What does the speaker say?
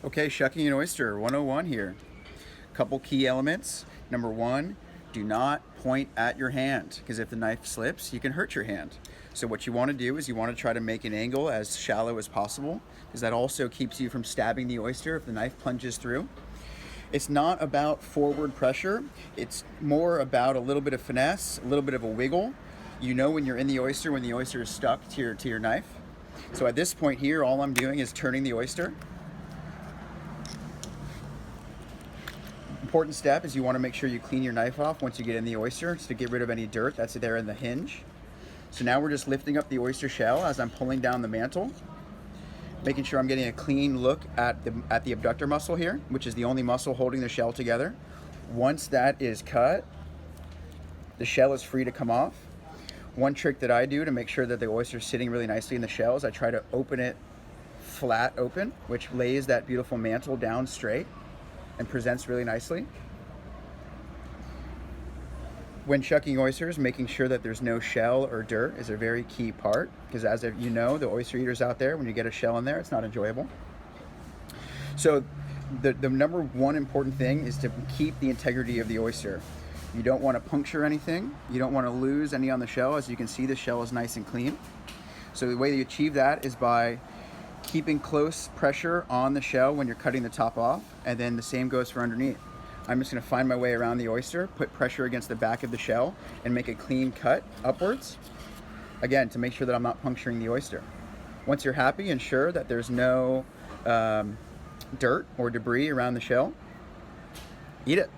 Okay, shucking an oyster 101 here. Couple key elements. Number one, do not point at your hand, because if the knife slips, you can hurt your hand. So what you want to do is you want to try to make an angle as shallow as possible, because that also keeps you from stabbing the oyster if the knife plunges through. It's not about forward pressure. It's more about a little bit of finesse, a little bit of a wiggle. You know when you're in the oyster, when the oyster is stuck to your knife. So at this point here, all I'm doing is turning the oyster. Important step is you want to make sure you clean your knife off once you get in the oyster to get rid of any dirt that's there in the hinge. So now we're just lifting up the oyster shell as I'm pulling down the mantle, making sure I'm getting a clean look at the abductor muscle here, which is the only muscle holding the shell together. Once that is cut, the shell is free to come off. One trick that I do to make sure that the oyster is sitting really nicely in the shell is I try to open it flat open, which lays that beautiful mantle down straight and presents really nicely. When shucking oysters, making sure that there's no shell or dirt is a very key part, because as you know, the oyster eaters out there, when you get a shell in there, it's not enjoyable. So the number one important thing is to keep the integrity of the oyster. You don't want to puncture anything. You don't want to lose any on the shell. As you can see, the shell is nice and clean. So the way you achieve that is by keeping close pressure on the shell when you're cutting the top off, and then the same goes for underneath. I'm just going to find my way around the oyster, put pressure against the back of the shell, and make a clean cut upwards, again, to make sure that I'm not puncturing the oyster. Once you're happy and sure that there's no dirt or debris around the shell, eat it.